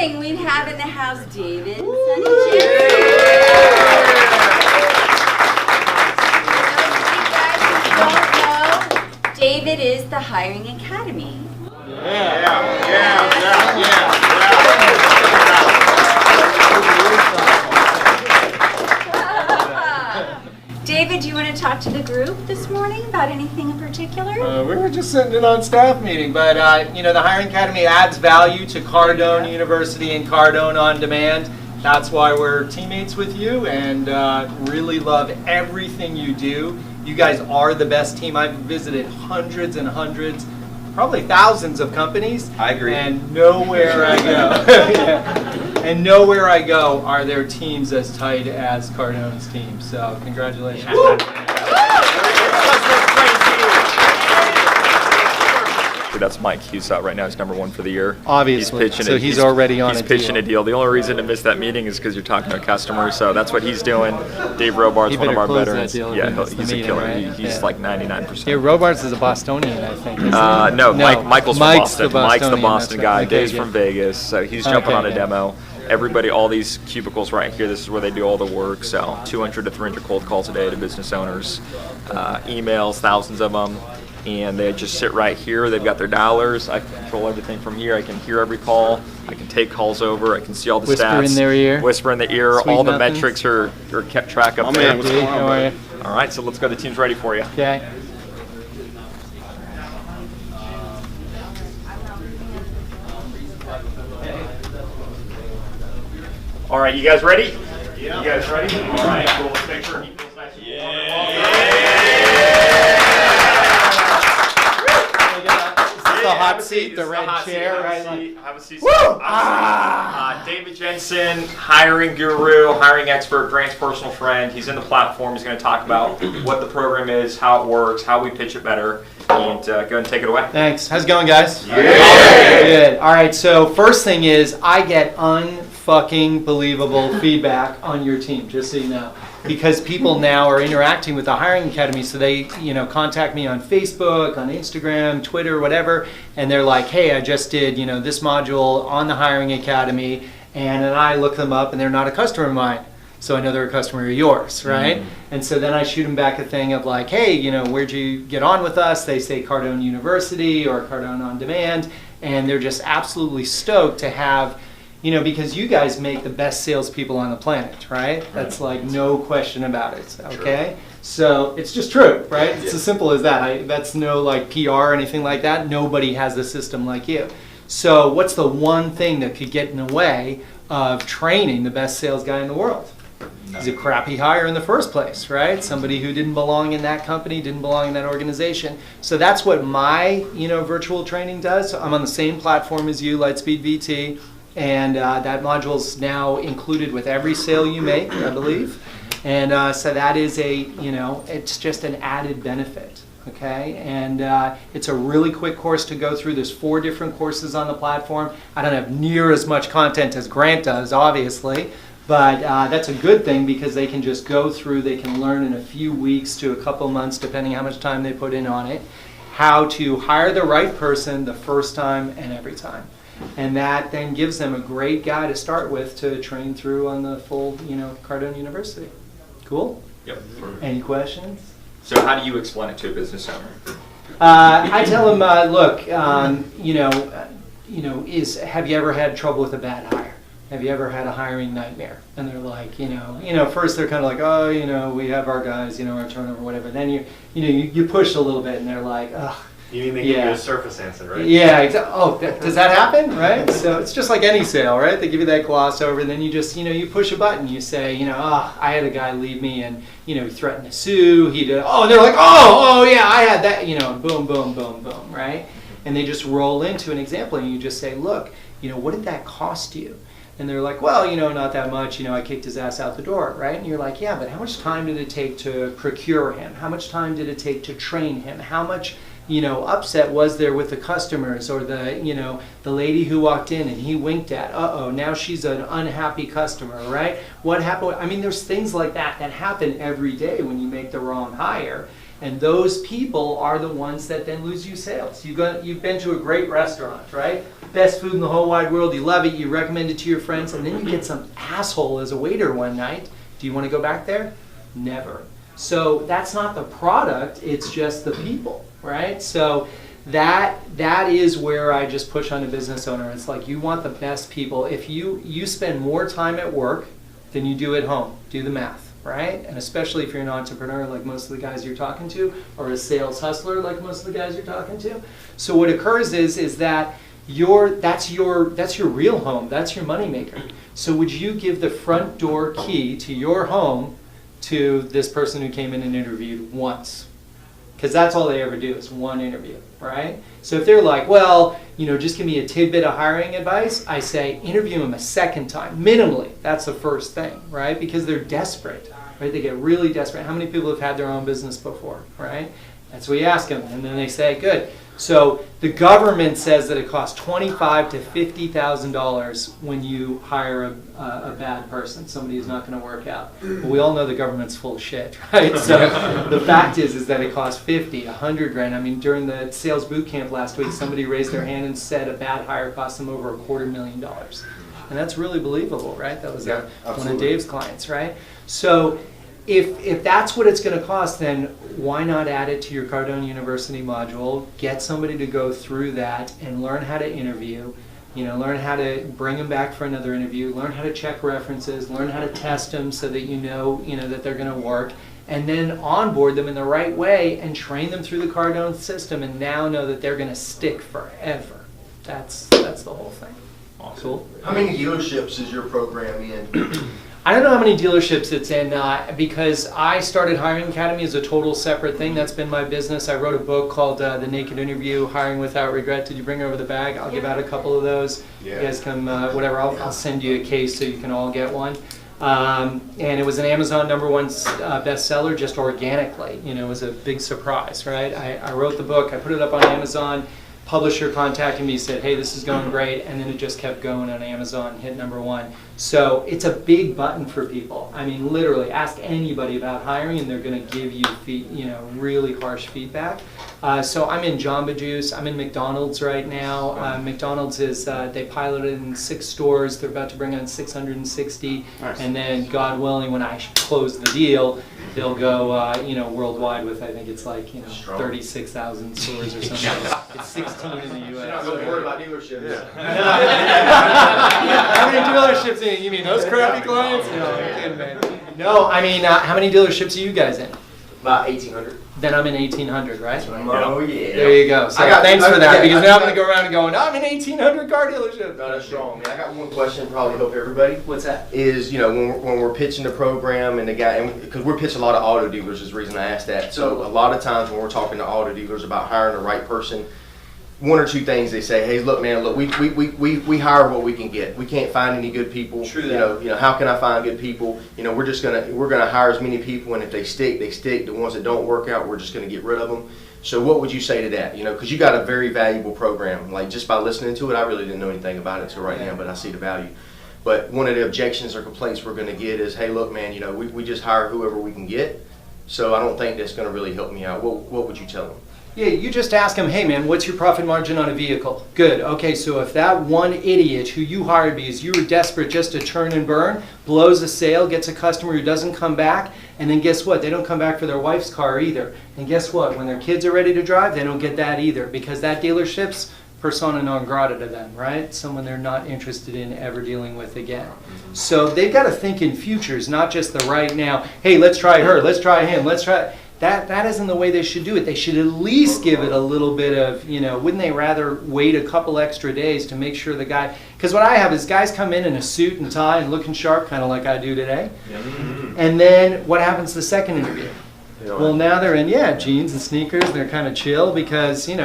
morning we have in the house David and Sunny Jensen. David is the Hiring Academy. David, do you want to talk to the group this morning about anything in particular? We were just sitting in on staff meeting, but the Hiring Academy adds value to Cardone University and Cardone On Demand. That's why we're teammates with you and really love everything you do. You guys are the best team. I've visited hundreds and hundreds, probably thousands of companies. I agree. And nowhere I go, and nowhere I go are there teams as tight as Cardone's team. So congratulations. That's Mike. He's right now. He's #1 for the year. Obviously, he's already on. He's pitching a deal. The only reason to miss that meeting is because you're talking to a customer. So that's what he's doing. Dave Robart's one of our veterans. Yeah, he's a killer. Right? He's like 99%. Yeah, Robarts is a Bostonian, I think. No, Michael's from Boston. Mike's the Boston right. guy. Okay, Dave's from Vegas. So he's jumping on a demo. Everybody, all these cubicles right here, this is where they do all the work. So 200 to 300 cold calls a day to business owners, emails, thousands of them. And they just sit right here. They've got their dialers. I can control everything from here. I can hear every call. I can take calls over. I can see all the stats. Whisper in their ear. Whisper in the ear. Sweet all the nothings. metrics are kept track of there. What's going on, how are you? All right, so let's go. The team's ready for you. Okay. All right, you guys ready? Yeah. You guys ready? All right, cool. Let's make sure he feels nice. The hot seat, the red chair, right? Have a seat. David Jensen, hiring guru, hiring expert, Grant's personal friend. He's in the platform. He's going to talk about what the program is, how it works, how we pitch it better, and go ahead and take it away. Thanks. How's it going, guys? Yeah. Good. All right. So first thing is, I get unfucking believable feedback on your team. Just so you know. Because people now are interacting with the Hiring Academy, so they, contact me on Facebook, on Instagram, Twitter, whatever, and they're like, "Hey, I just did, this module on the Hiring Academy," and then I look them up, and they're not a customer of mine, so I know they're a customer of yours, right? Mm-hmm. And so then I shoot them back a thing of like, "Hey, where'd you get on with us?" They say Cardone University or Cardone On Demand, and they're just absolutely stoked to have. Because you guys make the best salespeople on the planet, right? That's like no question about it, okay? True. So it's just true, right? It's as simple as that. That's no like PR or anything like that. Nobody has a system like you. So what's the one thing that could get in the way of training the best sales guy in the world? He's a crappy hire in the first place, right? Somebody who didn't belong in that company, didn't belong in that organization. So that's what my, virtual training does. So I'm on the same platform as you, Lightspeed VT. And that module's now included with every sale you make, I believe. And so that is it's just an added benefit, okay? And it's a really quick course to go through. There's 4 different courses on the platform. I don't have near as much content as Grant does, obviously. But that's a good thing because they can just go through, they can learn in a few weeks to a couple months, depending how much time they put in on it, how to hire the right person the first time and every time. And that then gives them a great guy to start with to train through on the full, Cardone University. Cool? Yep. Any questions? So how do you explain it to a business owner? I tell them, look, have you ever had trouble with a bad hire? Have you ever had a hiring nightmare? And they're like, first they're kind of like, oh, we have our guys, our turnover, whatever. Then you push a little bit, and they're like, ugh. You mean they give you a surface answer, right? Yeah, Oh, does that happen, right? So it's just like any sale, right? They give you that gloss over, and then you just, you push a button. You say, I had a guy leave me, and, he threatened to sue. He did, and they're like, oh, yeah, I had that, boom, boom, boom, boom, right? And they just roll into an example, and you just say, look, what did that cost you? And they're like, well, not that much. I kicked his ass out the door, right? And you're like, yeah, but how much time did it take to procure him? How much time did it take to train him? How much upset was there with the customers or the lady who walked in and he winked at? Now she's an unhappy customer, right? What happened? I mean, there's things like that happen every day when you make the wrong hire. And those people are the ones that then lose you sales. You've been to a great restaurant, right? Best food in the whole wide world. You love it. You recommend it to your friends. And then you get some asshole as a waiter one night. Do you want to go back there? Never. So that's not the product. It's just the people, right? So that is where I just push on a business owner. It's like you want the best people. If you spend more time at work than you do at home, do the math. Right? And especially if you're an entrepreneur like most of the guys you're talking to, or a sales hustler like most of the guys you're talking to. So what occurs is that that's your real home, that's your moneymaker. So would you give the front door key to your home to this person who came in and interviewed once? Because that's all they ever do is one interview, right? So if they're like, well, just give me a tidbit of hiring advice, I say interview them a second time, minimally. That's the first thing, right? Because they're desperate, right? They get really desperate. How many people have had their own business before, right? That's what you ask them, and then they say, good. So the government says that it costs $25,000 to $50,000 when you hire a bad person, somebody who's not going to work out. Well, we all know the government's full of shit, right? So the fact is that it costs 50, 100 grand. I mean, during the sales boot camp last week, somebody raised their hand and said a bad hire cost them over $250,000. And that's really believable, right? That was one of Dave's clients, right? So if that's what it's going to cost, then why not add it to your Cardone University module, get somebody to go through that and learn how to interview, learn how to bring them back for another interview, learn how to check references, learn how to test them so that you know that they're going to work, and then onboard them in the right way and train them through the Cardone system and now know that they're going to stick forever. That's the whole thing. Awesome. Cool. How many dealerships is your program in? I don't know how many dealerships it's in because I started Hiring Academy as a total separate thing. That's been my business. I wrote a book called The Naked Interview, Hiring Without Regret. Did you bring over the bag? I'll give out a couple of those. Yeah. You guys come, whatever. I'll send you a case so you can all get one. And it was an Amazon #1 bestseller just organically. It was a big surprise, right? I wrote the book. I put it up on Amazon. Publisher contacted me, said, hey, this is going great, and then it just kept going on Amazon, hit #1. So it's a big button for people. I mean, literally, ask anybody about hiring, and they're going to give you, really harsh feedback. So I'm in Jamba Juice. I'm in McDonald's right now. McDonald's is, they piloted in 6 stores. They're about to bring on 660. Nice. And then, God willing, when I close the deal, they'll go, worldwide with, I think it's like, 36,000 stores or something. It's 16 in the U.S. You're not really worried about dealerships. How many dealerships? You mean those crappy clients? No, I'm kidding, man. No, I mean, how many dealerships are you guys in? About 1,800. Then I'm in 1,800, right? Oh, yeah. There you go. So thanks for that, because now I'm going to go around and going, I'm in 1,800 car dealerships. No, that's strong, man. I got one question, probably help everybody. What's that? Is, when we're pitching the program and the guy, because we're pitching a lot of auto dealers is the reason I asked that. So a lot of times when we're talking to auto dealers about hiring the right person, one or two things they say, hey, look, man, we hire what we can get. We can't find any good people. True that. How can I find good people? We're gonna hire as many people, and if they stick, they stick. The ones that don't work out, we're just gonna get rid of them. So what would you say to that? Because you got a very valuable program. Like just by listening to it, I really didn't know anything about it until right now, but I see the value. But one of the objections or complaints we're gonna get is, hey, look, man, we just hire whoever we can get. So I don't think that's gonna really help me out. What would you tell them? Yeah, you just ask them, hey man, what's your profit margin on a vehicle? Good. Okay, so if that one idiot who you hired because you were desperate just to turn and burn, blows a sale, gets a customer who doesn't come back, and then guess what? They don't come back for their wife's car either. And guess what? When their kids are ready to drive, they don't get that either, because that dealership's persona non grata to them, right? Someone they're not interested in ever dealing with again. So they've got to think in futures, not just the right now. Hey, let's try her, let's try him, let's try... That isn't the way they should do it. They should at least give it a little bit of, wouldn't they rather wait a couple extra days to make sure the guy, because what I have is guys come in a suit and tie and looking sharp, kind of like I do today. And then what happens the second interview? Well, now they're in, jeans and sneakers, and they're kind of chill because, I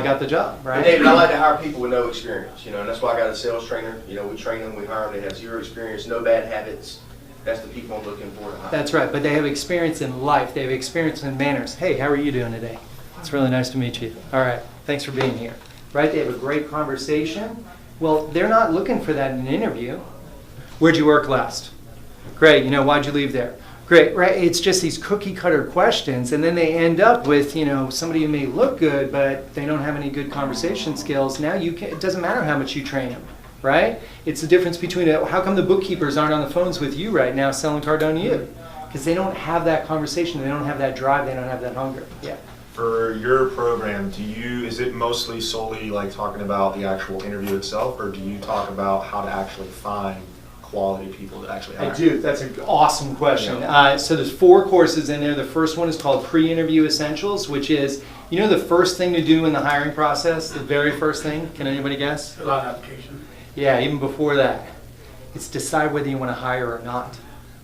got the job, right? And David, I like to hire people with no experience, and that's why I got a sales trainer. We train them, we hire them, they have 0 experience, no bad habits. That's the people I'm looking for to hire. That's right, but they have experience in life. They have experience in manners. Hey, how are you doing today? It's really nice to meet you. All right, thanks for being here. Right, they have a great conversation. Well, they're not looking for that in an interview. Where'd you work last? Great, why'd you leave there? Great, right? It's just these cookie cutter questions, and then they end up with, somebody who may look good, but they don't have any good conversation skills. Now it doesn't matter how much you train them, right? It's the difference between how come the bookkeepers aren't on the phones with you right now selling Cardone to you? Because they don't have that conversation, they don't have that drive, they don't have that hunger. Yeah. For your program, is it mostly solely like talking about the actual interview itself, or do you talk about how to actually find quality people to actually hire? I do. That's an awesome question. Yeah. So there's 4 courses in there. The first one is called Pre-Interview Essentials, which is, the first thing to do in the hiring process, the very first thing. Can anybody guess? Fill out an application. Yeah, even before that. It's decide whether you want to hire or not,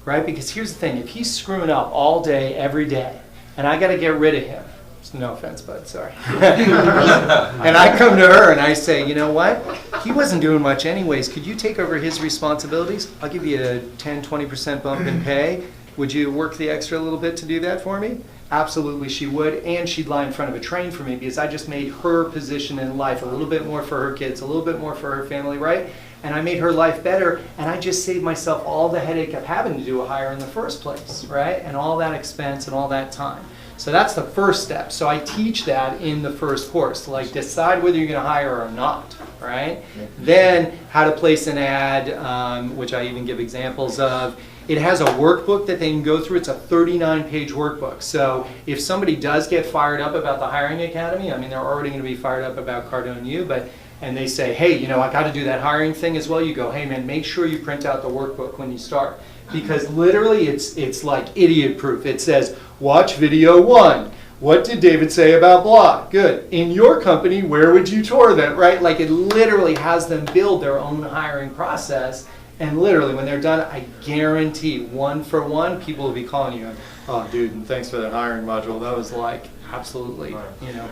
right? Because here's the thing. If he's screwing up all day, every day, and I got to get rid of him, no offense, bud, sorry. And I come to her and I say, you know what? He wasn't doing much anyways. Could you take over his responsibilities? I'll give you a 10, 20% bump in pay. Would you work the extra little bit to do that for me? Absolutely she would, and she'd lie in front of a train for me because I just made her position in life a little bit more for her kids, a little bit more for her family, right? And I made her life better, and I just saved myself all the headache of having to do a hire in the first place, right? And all that expense and all that time. So that's the first step. So I teach that in the first course, like decide whether you're going to hire or not, right? Then how to place an ad, which I even give examples of. It has a workbook that they can go through. It's a 39-page workbook. So if somebody does get fired up about the Hiring Academy, they're already going to be fired up about Cardone U, and they say, hey, I got to do that hiring thing as well. You go, hey man, make sure you print out the workbook when you start. Because literally it's like idiot proof. It says, watch video 1. What did David say about blah? Good. In your company, where would you tour them, right? Like it literally has them build their own hiring process. And literally when they're done, I guarantee 1 for 1, people will be calling you, oh dude, and thanks for that hiring module. That was like absolutely,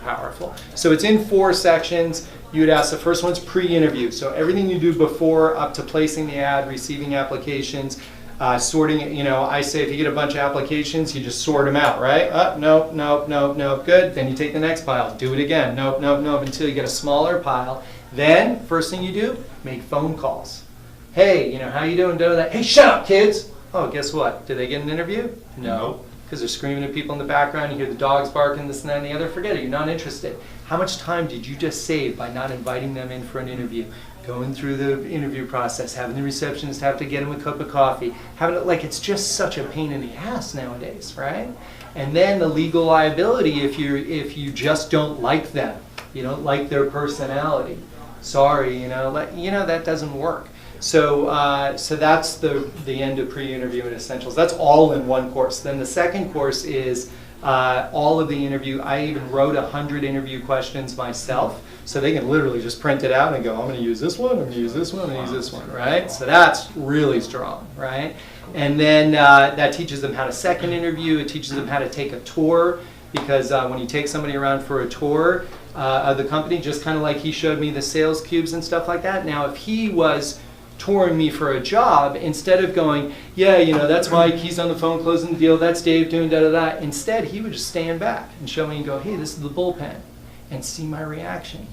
powerful. So it's in 4 sections. You'd ask, the first one's pre-interview. So everything you do before up to placing the ad, receiving applications, sorting it, I say if you get a bunch of applications, you just sort them out, right? Nope, nope, nope, nope, good. Then you take the next pile, do it again, nope, nope, nope, until you get a smaller pile. Then, first thing you do, make phone calls. Hey, how you doing, doing that? Hey, shut up, kids! Oh, guess what? Did they get an interview? No. Because they're screaming at people in the background, you hear the dogs barking, this and that and the other, forget it, you're not interested. How much time did you just save by not inviting them in for an interview? Going through the interview process, having the receptionist have to get them a cup of coffee, it's just such a pain in the ass nowadays, right? And then the legal liability if you just don't like them, you don't like their personality. Sorry, that doesn't work. So so that's the end of pre-interview and essentials. That's all in one course. Then the second course is all of the interview. I even wrote 100 interview questions myself. So they can literally just print it out and go, I'm going to use this one, I'm going to use this one, I'm going to use this one, right? So that's really strong, right? And then that teaches them how to second interview. It teaches them how to take a tour, because when you take somebody around for a tour of the company, just kind of like he showed me the sales cubes and stuff like that. Now, if he was touring me for a job, instead of going, yeah, that's Mike, he's on the phone closing the deal, that's Dave doing da-da-da, instead he would just stand back and show me and go, hey, this is the bullpen, and see my reaction.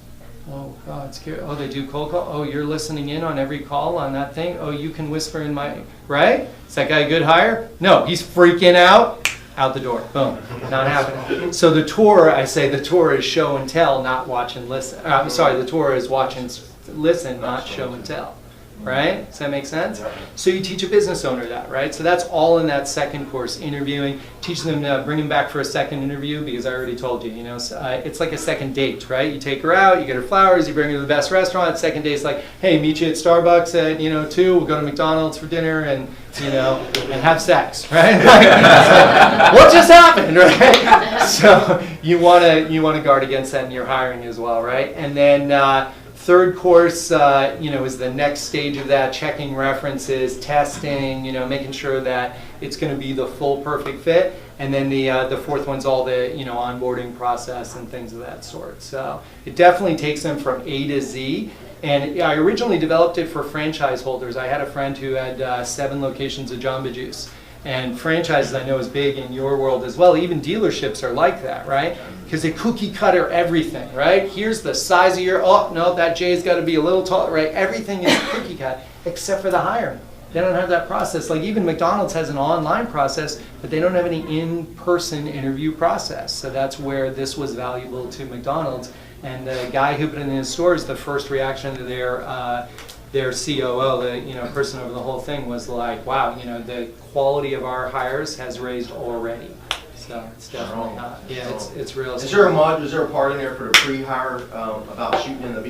Oh, God, it's scary. Oh, they do cold call? Oh, you're listening in on every call on that thing? Oh, you can whisper in my, right? Is that guy a good hire? No, he's freaking out the door. Boom, not happening. So the tour, I say the tour is show and tell, not watch and listen. I'm sorry, the tour is watch and listen, not show and tell. Right? Does that make sense? So you teach a business owner that, right? So that's all in that second course, interviewing, teaching them to bring them back for a second interview, because I already told you, it's like a second date, right? You take her out, you get her flowers, you bring her to the best restaurant. Second date's like, hey, meet you at Starbucks at 2, we'll go to McDonald's for dinner and and have sex, right? What just happened, right? So you want to guard against that in your hiring as well, right? And then third course, is the next stage of that, checking references, testing, making sure that it's going to be the full perfect fit. And then the fourth one's all the, onboarding process and things of that sort. So it definitely takes them from A to Z. And I originally developed it for franchise holders. I had a friend who had 7 locations of Jamba Juice. And franchises, I know, is big in your world as well. Even dealerships are like that, right? Because they cookie cutter everything, right? Here's the size of your, oh, no, that J's got to be a little taller, right? Everything is cookie cut except for the hiring. They don't have that process. Like even McDonald's has an online process, but they don't have any in-person interview process. So that's where this was valuable to McDonald's. And the guy who put it in his stores, the first reaction to their COO, the person over the whole thing, was like, wow, the quality of our hires has raised already. So it's definitely not. Yeah, it's real. Is there a part in there for the pre-hire about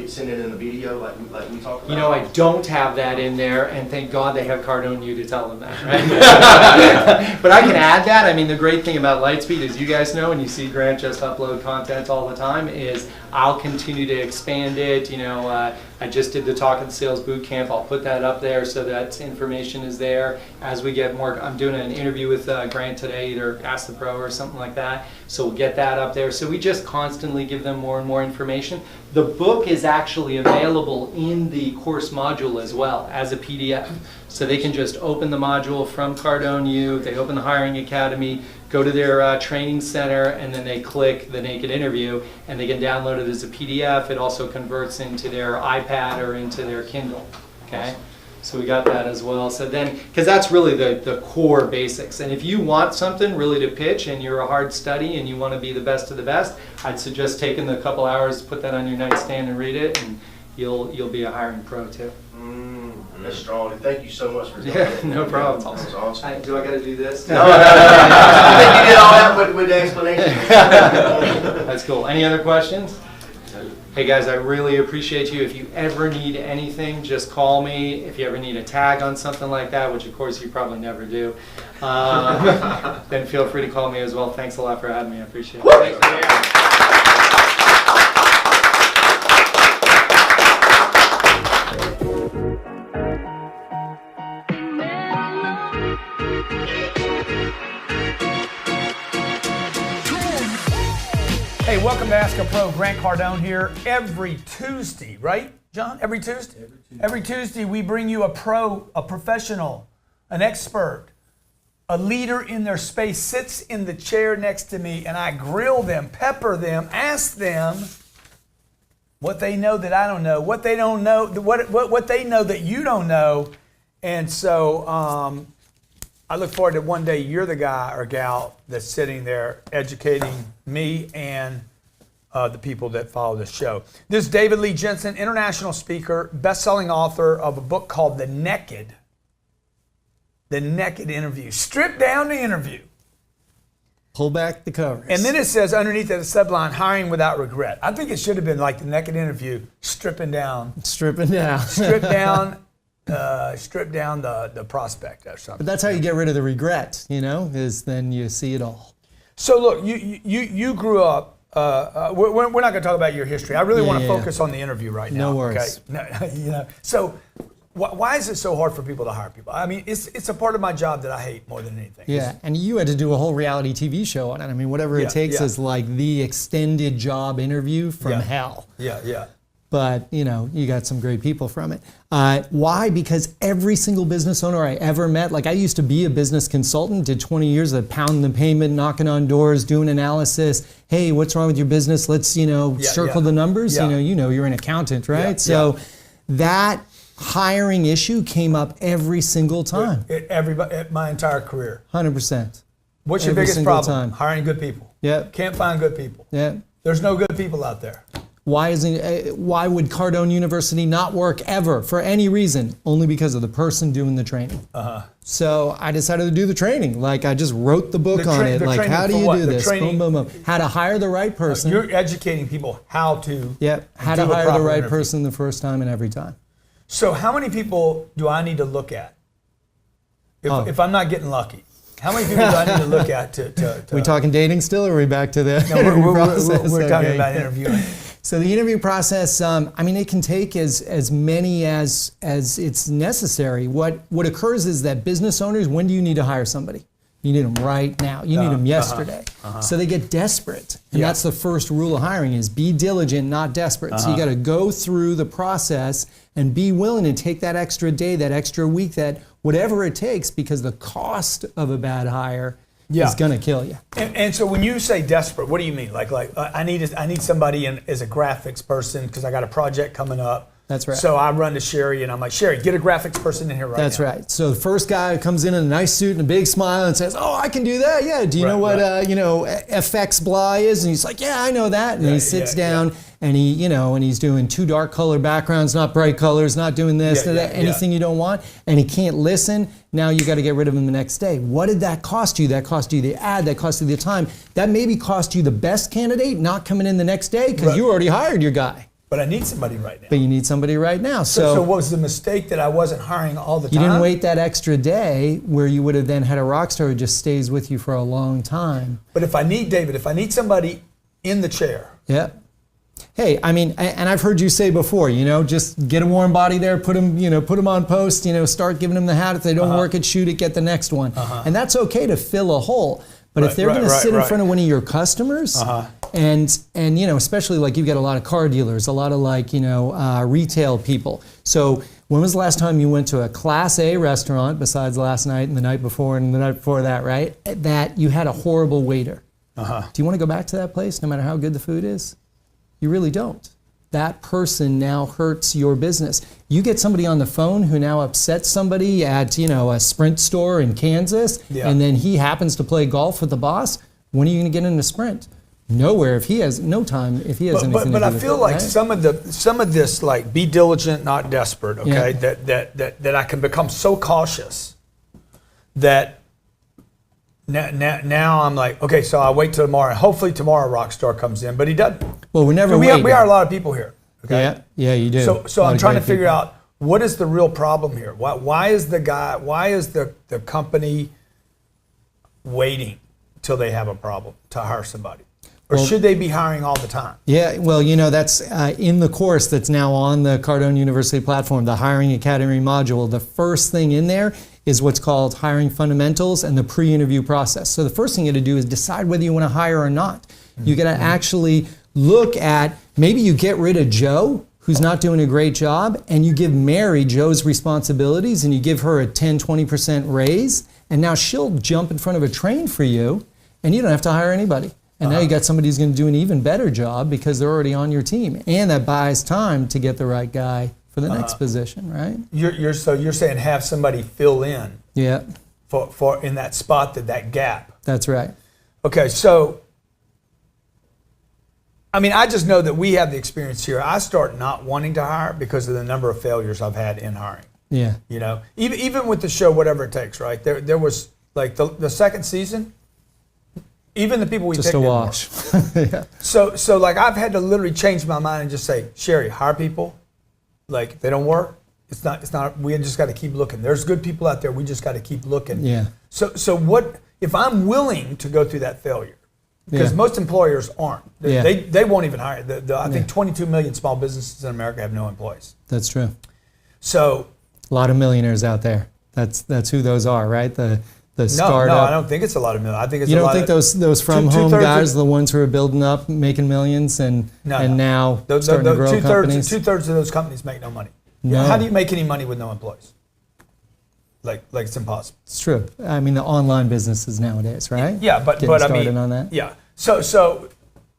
sending in the video like we talked about? I don't have that in there, and thank God they have Cardone you to tell them that, right? But I can add that. I mean, the great thing about Lightspeed, as you guys know, and you see Grant just upload content all the time, is I'll continue to expand it. I just did the Talk and Sales boot camp. I'll put that up there so that information is there. As we get more, I'm doing an interview with Grant today, either Ask the Pro or something like that. So we'll get that up there. So we just constantly give them more and more information. The book is actually available in the course module as well as a PDF. So they can just open the module from Cardone U, they open the Hiring Academy, go to their training center, and then they click the Naked Interview, and they can download it as a PDF. It also converts into their iPad or into their Kindle, okay? So we got that as well. So then, because that's really the core basics. And if you want something really to pitch and you're a hard study and you want to be the best of the best, I'd suggest taking the couple hours to put that on your nightstand and read it, and you'll be a hiring pro too. That's strong. Thank you so much for doing Yeah, that. no problem. That was awesome. Do I got to do this? No. I think you did all that with the explanation. That's cool. Any other questions? Hey guys, I really appreciate you. If you ever need anything, just call me. If you ever need a tag on something like that, which of course you probably never do, then feel free to call me as well. Thanks a lot for having me. I appreciate it. Thanks. Hey, welcome to Ask a Pro. Grant Cardone here. Every Tuesday, right, John? Every Tuesday? Every Tuesday we bring you a pro, a professional, an expert, a leader in their space, sits in the chair next to me, and I grill them, pepper them, ask them what they know that I don't know, what they don't know, what they know that you don't know. And so I look forward to one day you're the guy or gal that's sitting there educating me and the people that follow the show. This is David Lee Jensen, international speaker, best-selling author of a book called The Naked Interview. Strip down the interview. Pull back the covers. And then it says underneath the subline, hiring without regret. I think it should have been like The Naked Interview, stripping down. Strip down the prospect or something. But that's how you get rid of the regret, is then you see it all. So look, you grew up, we're not going to talk about your history. I really want to focus on the interview right now. No worries. Okay? So why is it so hard for people to hire people? I mean, it's a part of my job that I hate more than anything. Yeah, and you had to do a whole reality TV show on it. I mean, whatever it takes is like the extended job interview from hell. Yeah. But, you got some great people from it. Why? Because every single business owner I ever met, like I used to be a business consultant, did 20 years of pounding the pavement, knocking on doors, doing analysis. Hey, what's wrong with your business? Let's, circle the numbers. Yeah. You're an accountant, right? Yeah. So that hiring issue came up every single time. My entire career. 100%. What's your Every biggest single problem? time. Hiring good people. Yep. Can't find good people. Yep. There's no good people out there. Why would Cardone University not work ever for any reason? Only because of the person doing the training. So I decided to do the training. Like I just wrote the book on it. Like how do you do this? Boom, boom, boom. How to hire the right person. You're educating people how to. Yep. How to hire the right person the first time and every time. So how many people do I need to look at if I'm not getting lucky? How many people do I need to look at to we talking dating still, or are we back to the interview process? We're talking about interviewing. So the interview process, it can take as many as it's necessary. What occurs is that business owners, when do you need to hire somebody? You need them right now. You need them yesterday. So they get desperate. And that's the first rule of hiring is be diligent, not desperate. So you got to go through the process and be willing to take that extra day, that extra week, that whatever it takes, because the cost of a bad hire is going to kill you. And so when you say desperate, what do you mean? Like I need somebody as a graphics person because I got a project coming up. That's right. So I run to Sherry and I'm like, Sherry, get a graphics person in here right That's now. right. So the first guy comes in a nice suit and a big smile and says, "Oh, I can do that. Yeah. Do you know what FX Bly is?" And he's like, "Yeah, I know that." And he sits down and he's doing 2 dark color backgrounds, not bright colors, not doing this, anything you don't want, and he can't listen. Now you got to get rid of him the next day. What did that cost you? That cost you the ad. That cost you the time. That maybe cost you the best candidate not coming in the next day because you already hired your guy. But I need somebody right now. But you need somebody right now. So what was the mistake that I wasn't hiring all the time? You didn't wait that extra day where you would have then had a rock star who just stays with you for a long time. But if I need somebody in the chair. Yeah. Hey, I mean, and I've heard you say before, just get a warm body there, put them on post, start giving them the hat. If they don't work it, shoot it, get the next one. And that's okay to fill a hole. But if they're going to sit in front of one of your customers, and especially like you've got a lot of car dealers, a lot of retail people. So when was the last time you went to a Class A restaurant, besides last night and the night before and the night before that, right? That you had a horrible waiter. Do you want to go back to that place no matter how good the food is? You really don't. That person now hurts your business. You get somebody on the phone who now upsets somebody at a Sprint store in Kansas, and then he happens to play golf with the boss. When are you going to get in a Sprint? Nowhere. If he has no time, if he has anything to do with it. But I feel like some of this, like, be diligent, not desperate. Okay, that I can become so cautious that now I'm like, okay, so I wait till tomorrow. Hopefully tomorrow Rockstar comes in, but he doesn't. Well, we're never we waiting. We are a lot of people here. Okay? Yeah, you do. So I'm trying to figure out what is the real problem here. Why is the company waiting till they have a problem to hire somebody? Or should they be hiring all the time? Yeah, well, that's in the course that's now on the Cardone University platform, the Hiring Academy module. The first thing in there is what's called Hiring Fundamentals and the pre-interview process. So the first thing you got to do is decide whether you want to hire or not. You got to actually look at, maybe you get rid of Joe, who's not doing a great job, and you give Mary Joe's responsibilities and you give her a 10-20% raise, and now she'll jump in front of a train for you, and you don't have to hire anybody. And now you got somebody who's going to do an even better job because they're already on your team. And that buys time to get the right guy for the next position, right? You're saying have somebody fill in for in that spot, that gap. That's right. Okay, so I mean, I just know that we have the experience here. I start not wanting to hire because of the number of failures I've had in hiring. Yeah. Even with the show, whatever it takes, right? There was like the second season. Even the people we just picked a wash. Yeah. So like I've had to literally change my mind and just say, Sherry, hire people. Like if they don't work, it's not. We just got to keep looking. There's good people out there. We just got to keep looking. Yeah. So what if I'm willing to go through that failure? Because most employers aren't. They won't even hire. I think 22 million small businesses in America have no employees. That's true. So a lot of millionaires out there. That's who those are, right? The startup. No, I don't think it's a lot of millions. I think it's you a don't lot think of, those from home guys are the ones who are building up, making millions, and now starting to grow companies? Two-thirds of those companies make no money. No. How do you make any money with no employees? Like it's impossible. It's true. I mean, the online businesses nowadays, right? Yeah, but I mean, on that. Yeah. So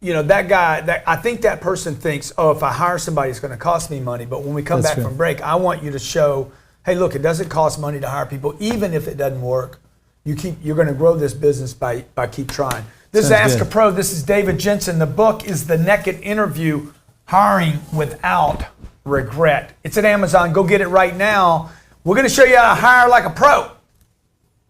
that guy, I think that person thinks, oh, if I hire somebody, it's going to cost me money. But when we come back from break, I want you to show, hey, look, it doesn't cost money to hire people, even if it doesn't work. You're going to grow this business by keep trying. This is Ask a Pro. This is David Jensen. The book is The Naked Interview, Hiring Without Regret. It's at Amazon. Go get it right now. We're going to show you how to hire like a pro.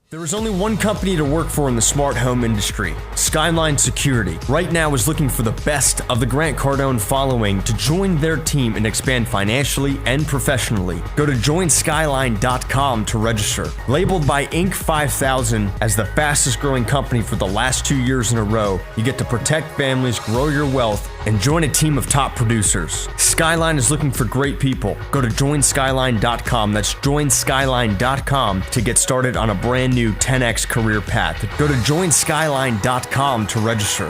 There is only one company to work for in the smart home industry, Skyline Security. Right now is looking for the best of the Grant Cardone following to join their team and expand financially and professionally. Go to joinskyline.com to register. Labeled by Inc. 5000 as the fastest growing company for the last 2 years in a row, you get to protect families, grow your wealth, and join a team of top producers. Skyline is looking for great people. Go to joinskyline.com. That's joinskyline.com to get started on a brand new 10x career path. Go to joinskyline.com to register.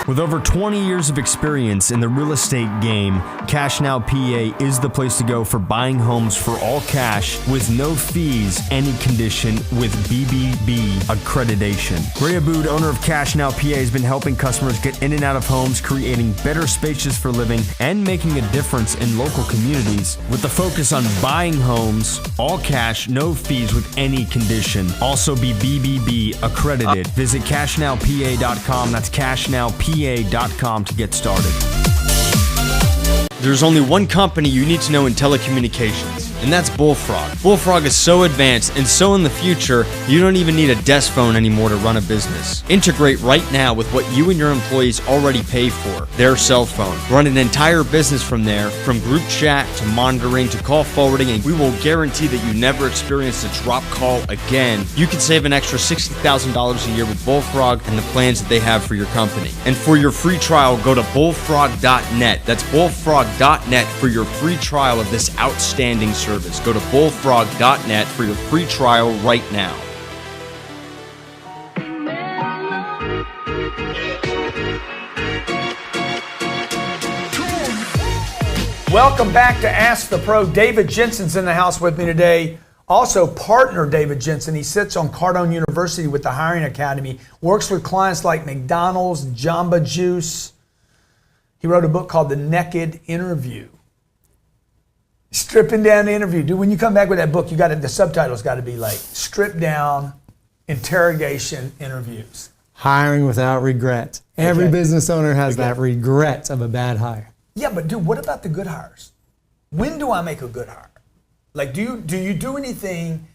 With over 20 years of experience in the real estate game, Cash Now PA is the place to go for buying homes for all cash with no fees, any condition with BBB accreditation. Ray Abood, owner of Cash Now PA, has been helping customers get in and out of homes, creating better spaces for living, and making a difference in local communities with the focus on buying homes, all cash, no fees with any condition. Also be BBB accredited. Visit cashnowpa.com. That's cashnowpa.com to get started. There's only one company you need to know in telecommunications, and that's Bullfrog. Bullfrog is so advanced and so in the future, you don't even need a desk phone anymore to run a business. Integrate right now with what you and your employees already pay for, their cell phone. Run an entire business from there, from group chat to monitoring to call forwarding, and we will guarantee that you never experience a drop call again. You can save an extra $60,000 a year with Bullfrog and the plans that they have for your company. And for your free trial, go to bullfrog.net. That's bullfrog.net for your free trial of this outstanding service. Go to bullfrog.net for your free trial right now. Welcome back to Ask the Pro. David Jensen's in the house with me today. Also, partner David Jensen. He sits on Cardone University with the Hiring Academy, works with clients like McDonald's, Jamba Juice. He wrote a book called The Naked Interview. Stripping down the interview. Dude, when you come back with that book, the subtitle's got to be like, stripped down interrogation interviews. Hiring without regret. Every business owner has that regret of a bad hire. Yeah, but dude, what about the good hires? When do I make a good hire? Like, do you do anything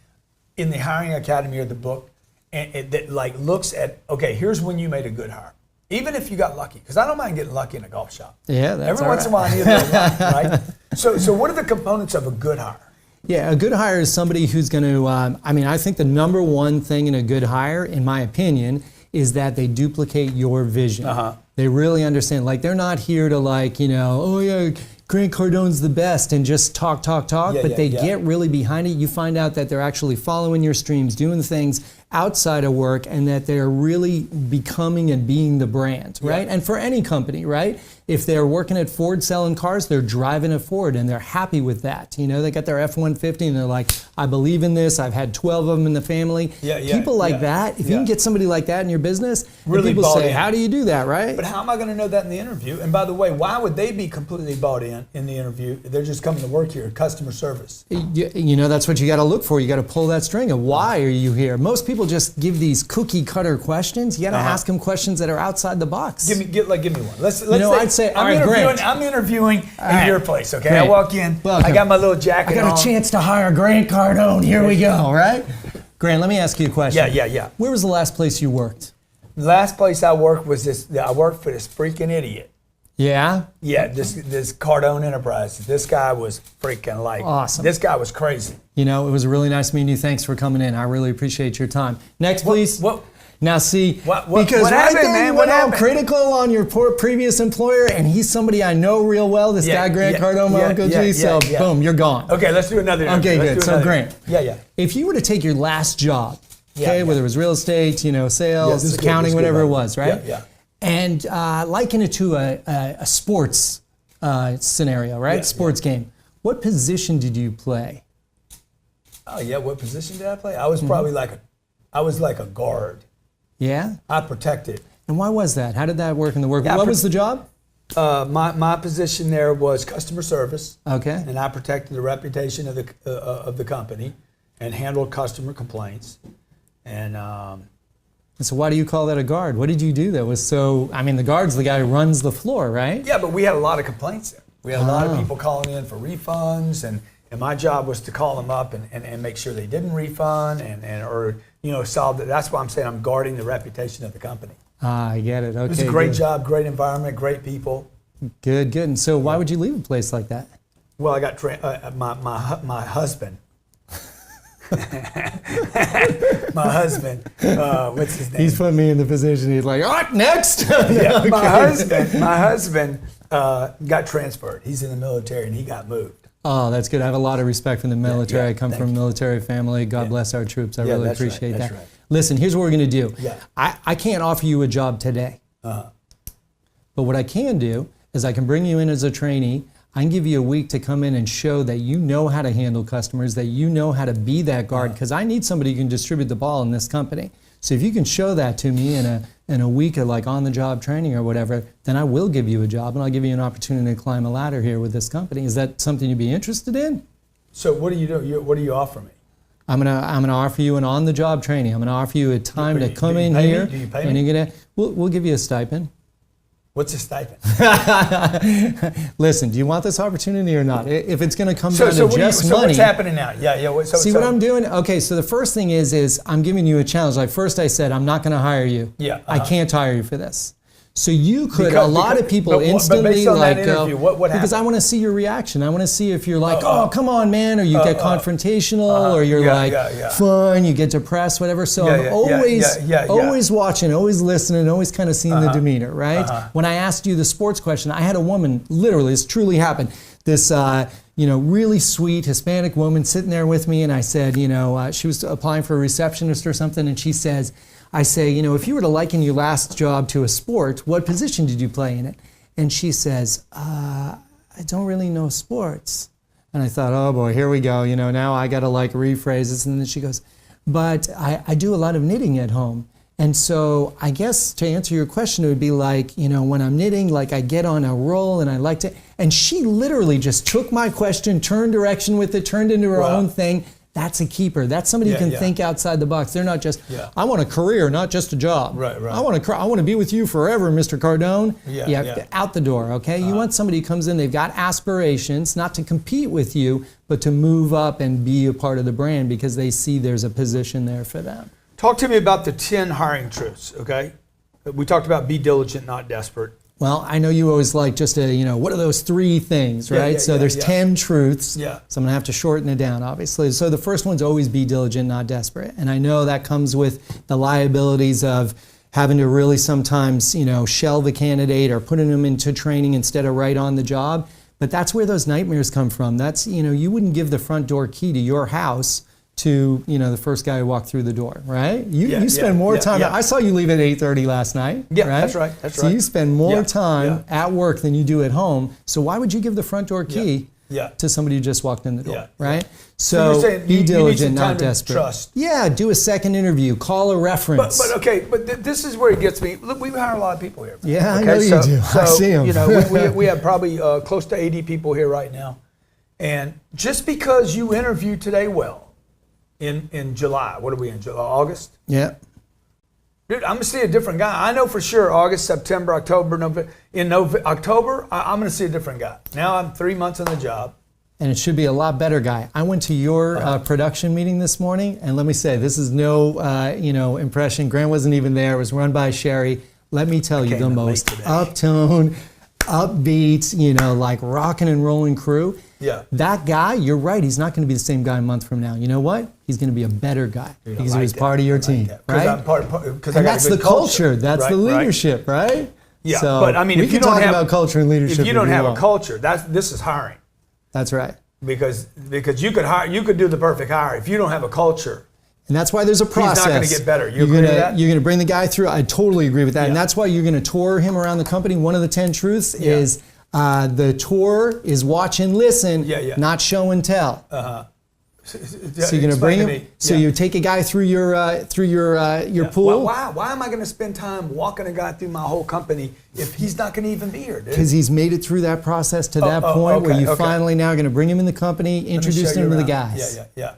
in the Hiring Academy or the book that like looks at, okay, here's when you made a good hire? Even if you got lucky, because I don't mind getting lucky in a golf shop. Yeah, that's every once in a while I need a little luck, right? So what are the components of a good hire? Yeah, a good hire is somebody who's going to, I think the number one thing in a good hire, in my opinion, is that they duplicate your vision. They really understand. Like, they're not here to oh yeah, Grant Cardone's the best and just talk, but they get really behind it. You find out that they're actually following your streams, doing things outside of work, and that they're really becoming and being the brand, right? And for any company, right? If they're working at Ford selling cars, they're driving a Ford and they're happy with that. They got their F-150 and they're like, I believe in this. I've had 12 of them in the family. People like that, if you can get somebody like that in your business, really people say, how do you do that, right? But how am I going to know that in the interview? And by the way, why would they be completely bought in the interview? They're just coming to work here, customer service. That's what you got to look for. You got to pull that string of why are you here? Most people just give these cookie cutter questions. You got to ask them questions that are outside the box. Give me one. Let's I'd say, I'm interviewing in your place, okay? Great. I walk in, I got my little jacket on. I got a chance to hire Grant Cardone. Here we go, all right? Grant, let me ask you a question. Yeah. Where was the last place you worked? The last place I worked was this. I worked for this freaking idiot. Yeah? Yeah, this Cardone Enterprises. This guy was freaking awesome. This guy was crazy. It was really nice meeting you. Thanks for coming in. I really appreciate your time. Next, please. Now see, because what right happened, there man? you What went all happened? critical on your previous employer, and he's somebody I know real well, this guy Grant Cardone, my Uncle G, so boom, you're gone. Okay, let's do another interview. Okay, good. So Grant, if you were to take your last job, whether it was real estate, sales, accounting, whatever it was, right? And liken it to a sports scenario, right? Sports game. What position did you play? Oh yeah, what position did I play? I was probably like a guard. Yeah? I protected. And why was that? How did that work in the work? What was the job? My position there was customer service. Okay. And I protected the reputation of the company and handled customer complaints. And so why do you call that a guard? What did you do that was so, the guard's the guy who runs the floor, right? Yeah, but we had a lot of complaints there. We had a lot of people calling in for refunds, and my job was to call them up and make sure they didn't refund or solve it. That's why I'm saying I'm guarding the reputation of the company. I get it. Okay. It was a great job, great environment, great people. Good. And so why would you leave a place like that? Well, I got my husband. My husband, what's his name? He's put me in the position. He's like, all right, next. My husband got transferred. He's in the military and he got moved. Oh, that's good. I have a lot of respect for the military. I come from a military family. God bless our troops. I really appreciate that. Right. Listen, here's what we're going to do. Yeah. I can't offer you a job today. But what I can do is I can bring you in as a trainee. I can give you a week to come in and show that you know how to handle customers, that you know how to be that guard, because I need somebody who can distribute the ball in this company. So if you can show that to me in a week of like on-the-job training or whatever, then I will give you a job and I'll give you an opportunity to climb a ladder here with this company. Is that something you'd be interested in? So what do you do? What do you offer me? I'm gonna offer you an on-the-job training. I'm gonna offer you a time to come in here. Do you pay me? And you're gonna we'll give you a stipend. What's a stipend? Listen, do you want this opportunity or not? If it's going to come down to just money. So what's happening now? What I'm doing? Okay, so the first thing is I'm giving you a challenge. Like first I said, I'm not going to hire you. Yeah. I can't hire you for this. So you could, a lot of people instantly like go, because I want to see your reaction. I want to see if you're like, oh, come on, man, or you get confrontational, or you're fine, you get depressed, whatever. So I'm always watching, always listening, always kind of seeing the demeanor, right? When I asked you the sports question, I had a woman, literally, this truly happened, this really sweet Hispanic woman sitting there with me, and I said, she was applying for a receptionist or something, and she says, I say, if you were to liken your last job to a sport, what position did you play in it? And she says, I don't really know sports. And I thought, oh boy, here we go. Now I got to rephrase this. And then she goes, but I do a lot of knitting at home. And so I guess to answer your question, it would be like, when I'm knitting, I get on a roll and I like to, and she literally just took my question, turned direction with it, turned into her own thing. That's a keeper. That's somebody who can think outside the box. They're not just, I want a career, not just a job. Right. I want to be with you forever, Mr. Cardone. Out the door, okay? You want somebody who comes in, they've got aspirations, not to compete with you, but to move up and be a part of the brand because they see there's a position there for them. Talk to me about the 10 hiring truths, okay? We talked about be diligent, not desperate. Well, I know you always like just to, what are those 3 things, right? So there's 10 truths. Yeah. So I'm going to have to shorten it down, obviously. So the first one's always be diligent, not desperate. And I know that comes with the liabilities of having to really sometimes, shelve a candidate or putting them into training instead of right on the job. But that's where those nightmares come from. That's, you wouldn't give the front door key to your house to the first guy who walked through the door, right? You spend more time. I saw you leave at 8:30 last night. Yeah, right? That's right. So you spend more time at work than you do at home. So why would you give the front door key to somebody who just walked in the door, right? So you're saying be diligent, you need some time not desperate. Trust. Yeah, do a second interview, call a reference. But this is where it gets me. Look, we hire a lot of people here. Yeah, I know you do. I see them. We have probably close to 80 people here right now, and just because you interview today well. In July, what are we in, August? Yeah. Dude, I'm going to see a different guy. I know for sure August, September, October, November. In October, I'm going to see a different guy. Now I'm 3 months on the job. And it should be a lot better guy. I went to your production meeting this morning, and let me say, this is no impression. Grant wasn't even there. It was run by Sherry. Let me tell you, the most uptone, upbeat, rocking and rolling crew. Yeah. That guy, you're right, he's not going to be the same guy a month from now. You know what? He's going to be a better guy because he was part of your team, right? And that's the culture. That's the leadership, right? Yeah, so but I mean, if you don't have about culture and leadership, if you don't have a culture, this is hiring. That's right. Because you could do the perfect hire if you don't have a culture. And that's why there's a process. He's not going to get better. You're going to bring the guy through. I totally agree with that. And that's why you're going to tour him around the company. One of the 10 truths is the tour is watch and listen, not show and tell. So you're going to bring him. So you take a guy through your pool. Why am I going to spend time walking a guy through my whole company if he's not going to even be here, dude? Because he's made it through that process to that point where you finally now are going to bring him in the company, introduce him to the guys. Yeah.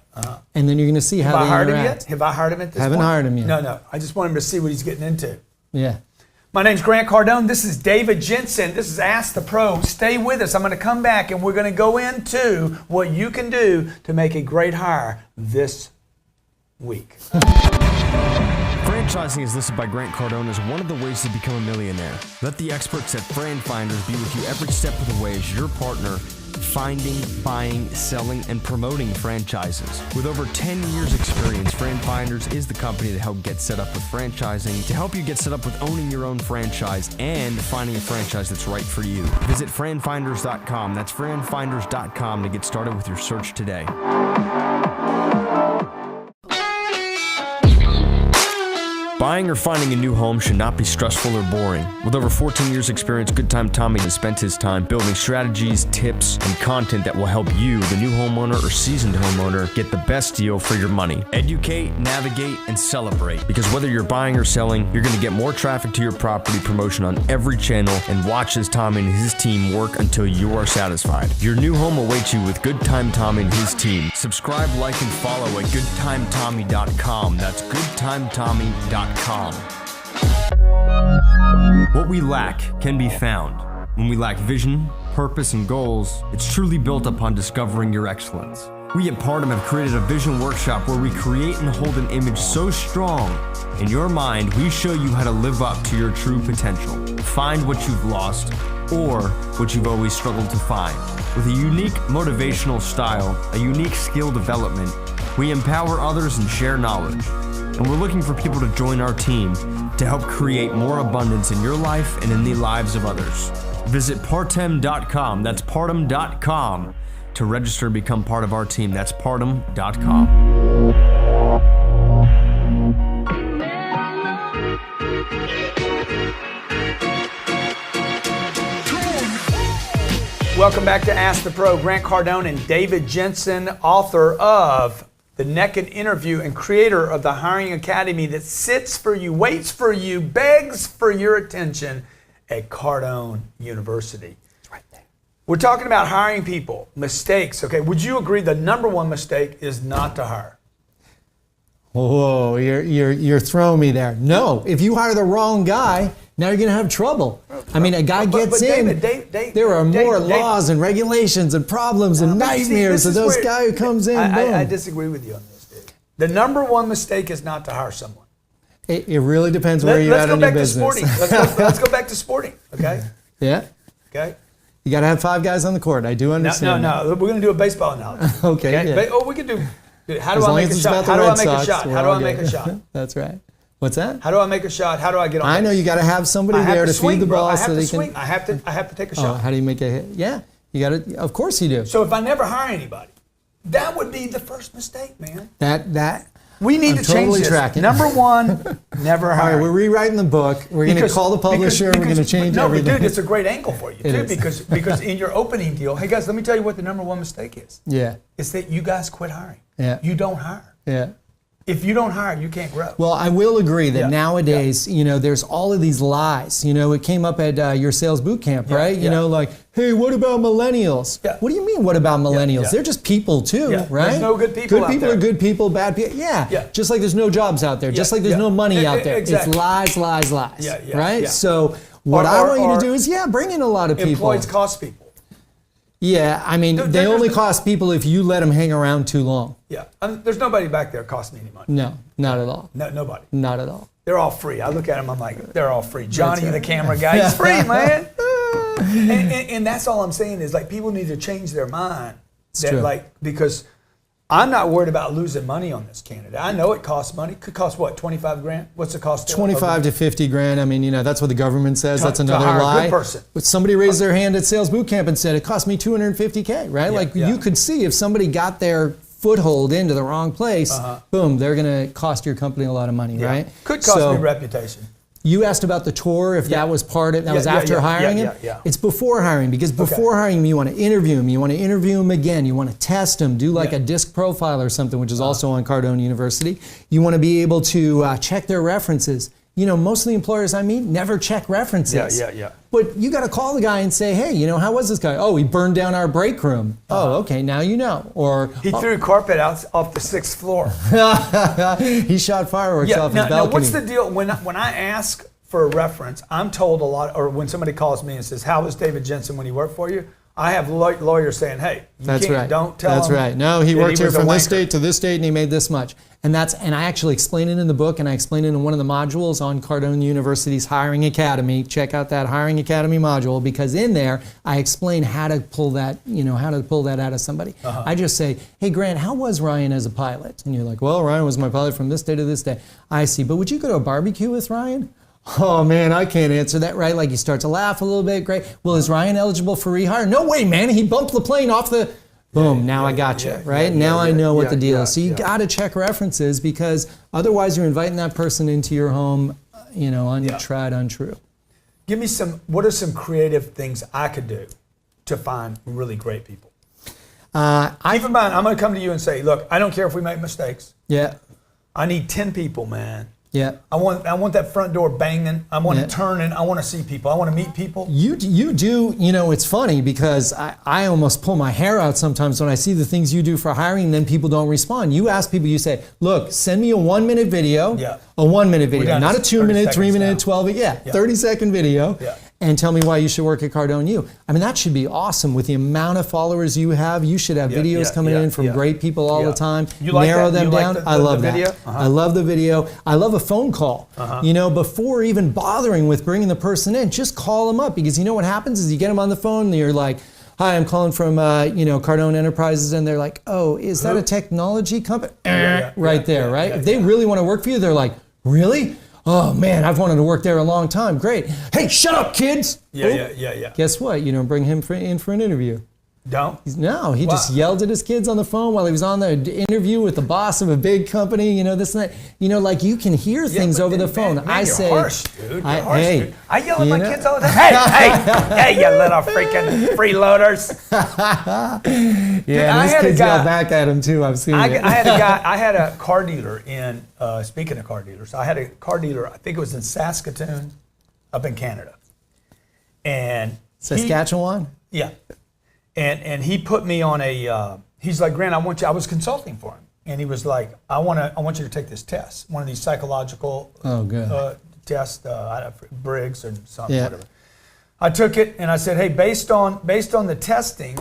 And then you're going to see how they interact. Have I hired him at this point? Haven't hired him yet. No. I just want him to see what he's getting into. Yeah. My name's Grant Cardone. This is David Jensen. This is Ask the Pro. Stay with us. I'm going to come back and we're going to go into what you can do to make a great hire this week. Franchising is listed by Grant Cardone as one of the ways to become a millionaire. Let the experts at FranFinders be with you every step of the way as your partner finding, buying, selling, and promoting franchises. With over 10 years experience, FranFinders is the company to help get set up with franchising, to help you get set up with owning your own franchise and finding a franchise that's right for you. Visit franfinders.com. That's franfinders.com to get started with your search today. Buying or finding a new home should not be stressful or boring. With over 14 years experience, Good Time Tommy has spent his time building strategies, tips, and content that will help you, the new homeowner or seasoned homeowner, get the best deal for your money. Educate, navigate, and celebrate. Because whether you're buying or selling, you're going to get more traffic to your property promotion on every channel, and watch as Tommy and his team work until you are satisfied. Your new home awaits you with Good Time Tommy and his team. Subscribe, like, and follow at goodtimetommy.com. That's goodtimetommy.com. What we lack can be found. When we lack vision, purpose, and goals, it's truly built upon discovering your excellence. We at Pardom have created a vision workshop where we create and hold an image so strong in your mind, we show you how to live up to your true potential. Find what you've lost or what you've always struggled to find. With a unique motivational style, a unique skill development, we empower others and share knowledge. And we're looking for people to join our team to help create more abundance in your life and in the lives of others. Visit partem.com, that's partem.com, to register and become part of our team. That's partem.com. Welcome back to Ask the Pro. Grant Cardone and David Jensen, author of The Naked Interview and creator of the Hiring Academy that sits for you, waits for you, begs for your attention at Cardone University. It's right there. We're talking about hiring people, mistakes. Okay, would you agree the number one mistake is not to hire? Whoa, you're throwing me there. No, if you hire the wrong guy, now you're going to have trouble. I mean, a guy gets in, there are more laws and regulations and problems and nightmares of those guy who comes in. I disagree with you on this, Dave. The number one mistake is not to hire someone. It really depends where you're at in your business. Let's go back to sporting, okay? Yeah. Okay. You got to have 5 guys on the court. I do understand. No. We're going to do a baseball analogy. Okay. Yeah. We can do. How do I make a shot? How do I make a shot? How do I make a shot? That's right. What's that? How do I make a shot? How do I get on? I know you got to have somebody there to feed the ball so they can. I have to take a shot. How do you make a hit? Yeah, you got to. Of course you do. So if I never hire anybody, that would be the first mistake, man. That. We need to change this. Tracking. Number one, never hire. All right, we're rewriting the book. We're going to call the publisher. We're going to change everything. No, but dude, it's a great angle for you too, because in your opening deal, hey guys, let me tell you what the number one mistake is. Yeah. It's that you guys quit hiring. Yeah. You don't hire. Yeah. If you don't hire, you can't grow. Well, I will agree that nowadays, there's all of these lies. It came up at your sales boot camp, right? Like, hey, what about millennials? Yeah. What do you mean, what about millennials? Yeah. They're just people too, right? There's no good people out Good people there. are good people, bad people. Yeah. Just like there's no jobs out there. Just like there's no money out there. Exactly. It's lies, lies, lies. Right? Yeah. So what I want you to do is, bring in a lot of people. Employees cost people. Yeah, I mean, they only cost people if you let them hang around too long. Yeah, there's nobody back there costing me any money. No, not at all. No, nobody. Not at all. They're all free. I look at them, I'm like, they're all free. Johnny, the camera guy, he's free, man. and that's all I'm saying is like people need to change their mind. It's true. Because I'm not worried about losing money on this candidate. I know it costs money. Could cost what, 25 grand? What's the cost? 25 to 50 grand. I mean, that's what the government says. That's another hire lie. A good person. But somebody raised their hand at sales boot camp and said it cost me $250K, right? You could see if somebody got their foothold into the wrong place, boom, they're going to cost your company a lot of money, right? Could cost me reputation. You asked about the tour, if that was part of it, was after hiring him? Yeah. It's before hiring, because before hiring him, you want to interview him. You want to interview him again. You want to test him, do like a disc profile or something, which is also on Cardone University. You want to be able to check their references. Most of the employers I meet never check references. Yeah. But you got to call the guy and say, hey, how was this guy? Oh, he burned down our break room. Oh, okay, now you know. Or he threw carpet out off the 6th floor. He shot fireworks off his balcony. Now, what's the deal? When I ask for a reference, I'm told a lot, or when somebody calls me and says, how was David Jensen when he worked for you? I have lawyers saying, hey, don't tell him. That's right. No, he worked here from this date to this date and he made this much. And I actually explain it in the book, and I explain it in one of the modules on Cardone University's Hiring Academy. Check out that Hiring Academy module, because in there I explain how to pull that, out of somebody. I just say, hey Grant, how was Ryan as a pilot? And you're like, well, Ryan was my pilot from this day to this day. I see, but would you go to a barbecue with Ryan? Oh man, I can't answer that, right? Like you start to laugh a little bit, great. Well, is Ryan eligible for rehire? No way, man, he bumped the plane off the Boom, now I got you, right? Now I know what the deal is. So you yeah. got to check references, because otherwise you're inviting that person into your home, untried, untrue. Give me what are some creative things I could do to find really great people? Keep in mind, I'm going to come to you and say, look, I don't care if we make mistakes. Yeah. I need 10 people, man. Yeah. I want that front door banging. I want it turning. I want to see people. I want to meet people. You do, it's funny because I almost pull my hair out sometimes when I see the things you do for hiring and then people don't respond. You ask people, you say, look, send me a 1-minute video, a 1-minute video, not a 2-minute, 3-minute, 12, 30-second video, and tell me why you should work at Cardone U. I mean, that should be awesome. With the amount of followers you have, you should have videos coming in from great people all the time. You like narrow that? them down. Like I love that. video? I love the video. I love a phone call. Before even bothering with bringing the person in, just call them up, because you know what happens is you get them on the phone and you're like, hi, I'm calling from Cardone Enterprises, and they're like, oh, is that a technology company? Right there. If they really want to work for you, they're like, really? Oh man, I've wanted to work there a long time. Great. Hey, shut up, kids. Yeah. Guess what? You don't bring him in for an interview. Don't? He just yelled at his kids on the phone while he was on the interview with the boss of a big company, this and that. Like you can hear things over the phone. Man, I you're say, harsh, dude. You're harsh, hey, dude. I yell at my kids all the time. Hey, you little freaking freeloaders. These kids yell back at him too. I've seen it. I had a car dealer in, speaking of car dealers, I had a car dealer, I think it was in Saskatoon, up in Canada. And Saskatchewan? And he put me on he's like, Grant, I was consulting for him. And he was like, I want you to take this test, one of these psychological tests, Briggs or something, whatever. I took it and I said, hey, based on the testing,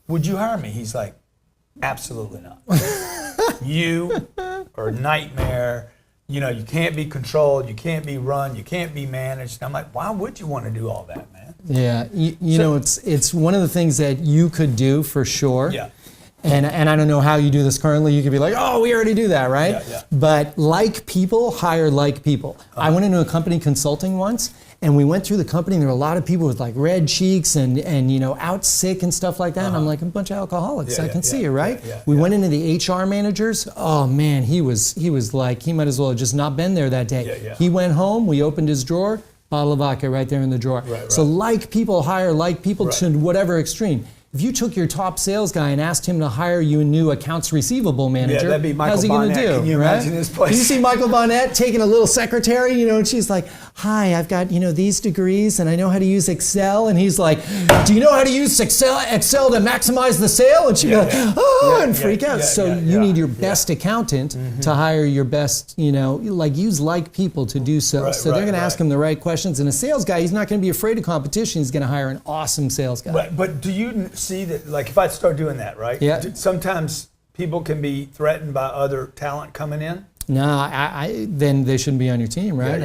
would you hire me? He's like, absolutely not. You are a nightmare. You can't be controlled, you can't be run, you can't be managed. And I'm like, why would you want to do all that, man? Yeah, it's one of the things that you could do for sure. Yeah. And I don't know how you do this currently. You could be like, oh, we already do that, right? Yeah. But like people hire like people. I went into a company consulting once, and we went through the company, and there were a lot of people with like red cheeks and out sick and stuff like that. And I'm like, a bunch of alcoholics. I can see it, right? We went into the HR managers. Oh man, he was like, he might as well have just not been there that day. He went home, we opened his drawer, bottle of vodka right there in the drawer. So like people hire like people to whatever extreme. If you took your top sales guy and asked him to hire you a new accounts receivable manager, that'd be Michael how's he going to Bonnet. do? Can you imagine his place? Do you see Michael Bonnet taking a little secretary, and she's like, hi, I've got, these degrees and I know how to use Excel. And he's like, do you know how to use Excel to maximize the sale? And she'd be like, and freak out. So you need your best accountant to hire your best, use like people to do so. So they're going to ask him the right questions. And a sales guy, he's not going to be afraid of competition. He's going to hire an awesome sales guy. But do you see that, like if I start doing that, right? Yeah. Sometimes people can be threatened by other talent coming in. No, then they shouldn't be on your team, right?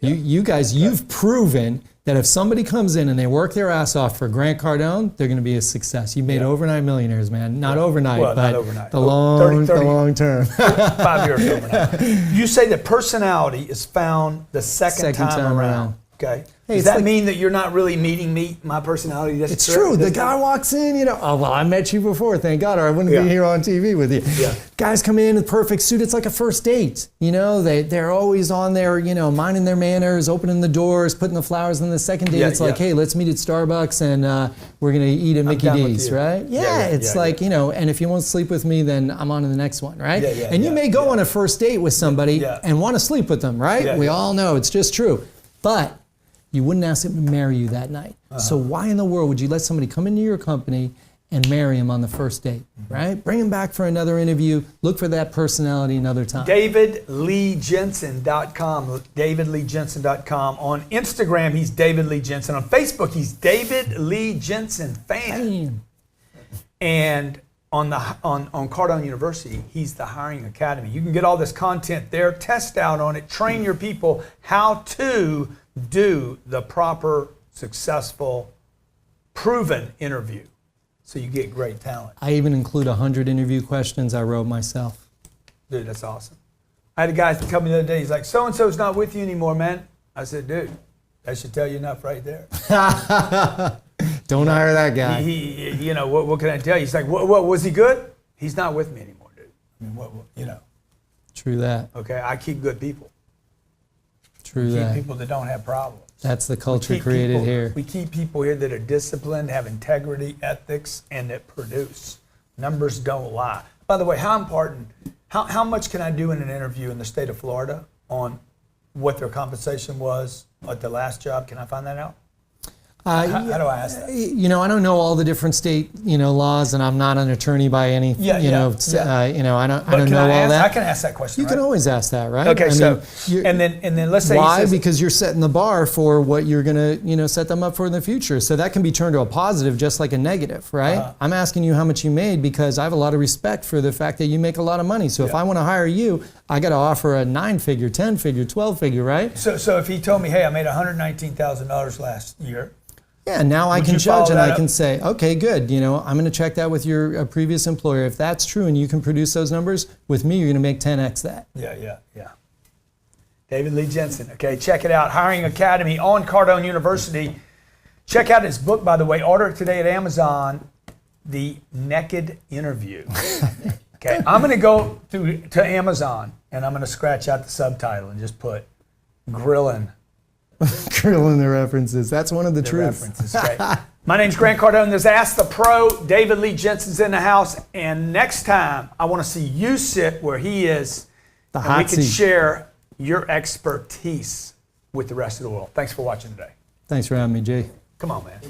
You guys, you've proven that if somebody comes in and they work their ass off for Grant Cardone, they're going to be a success. You've made overnight millionaires, man. Not overnight, but not overnight. The long term. 5 years overnight. You say that personality is found the second time around. Okay. Hey, Does that mean that you're not really meeting me, my personality? It's true. The guy walks in, oh, well, I met you before, thank God, or I wouldn't be here on TV with you. Yeah. Guys come in the perfect suit. It's like a first date. They're always on there, minding their manners, opening the doors, putting the flowers. And the second date, it's like, hey, let's meet at Starbucks and we're going to eat at Mickey D's, right? It's like, and if you won't sleep with me, then I'm on to the next one, right? And you may go on a first date with somebody and want to sleep with them, right? We all know it's just true. But you wouldn't ask him to marry you that night. So why in the world would you let somebody come into your company and marry him on the first date, right? Bring him back for another interview. Look for that personality another time. DavidLeeJensen.com. DavidLeeJensen.com. On Instagram, he's David Lee Jensen. On Facebook, he's David Lee Jensen Fan. And on Cardone University, he's the Hiring Academy. You can get all this content there, test out on it, train your people how to do the proper, successful, proven interview so you get great talent. I even include 100 interview questions I wrote myself. Dude, that's awesome. I had a guy tell me the other day, he's like, so-and-so's not with you anymore, man. I said, dude, that should tell you enough right there. Don't hire that guy. He you know, what can I tell you? He's like, what was he good? He's not with me anymore, dude. I mean, what you know? True that. Okay, I keep good people. True Keep that. people that don't have problems. That's the We culture keep created people- here. We keep people here that are disciplined, have integrity, ethics, and that produce. Numbers don't lie. By the way, how much can I do in an interview in the state of Florida on what their compensation was at the last job? Can I find that out? How do I ask that? You know, I don't know all the different state, laws, and I'm not an attorney by any, I don't But know can all I that. I can ask that question. You can right? always ask that, right? Okay, I mean, so you're- and then let's say he why? says- Because you're setting the bar for what you're gonna, set them up for in the future. So that can be turned to a positive, just like a negative, right? I'm asking you how much you made because I have a lot of respect for the fact that you make a lot of money. So if I want to hire you, I got to offer a 9-figure, 10-figure, 12-figure, right? So if he told me, hey, I made $119,000 last year. Yeah, now I Would can you judge follow and that I up? can say, okay, good. I'm going to check that with your previous employer. If that's true and you can produce those numbers, with me, you're going to make 10x that. Yeah. David Lee Jensen. Okay, check it out. Hiring Academy on Cardone University. Check out his book, by the way. Order it today at Amazon. The Naked Interview. Okay, I'm going to go to Amazon and I'm going to scratch out the subtitle and just put grilling. Grilling the references. That's one of the The truths. references. Okay. My name's Grant Cardone. There's Ask the Pro. David Lee Jensen's in the house. And next time, I want to see you sit where he is. The and hot we can seat. share your expertise with the rest of the world. Thanks for watching today. Thanks for having me, Jay. Come on, man.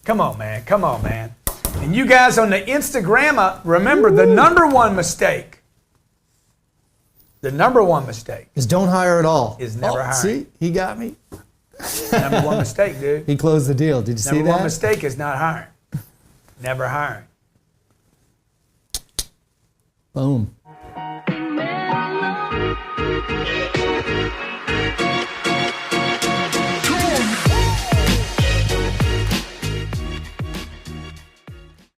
Come on, man. Come on, man. And you guys on the Instagram, remember the number one mistake. The number one mistake Is don't hire at all. is never hiring. See, he got me. Number one mistake, dude. He closed the deal. Did you see Number one that? mistake is not hiring. Never hiring. Boom.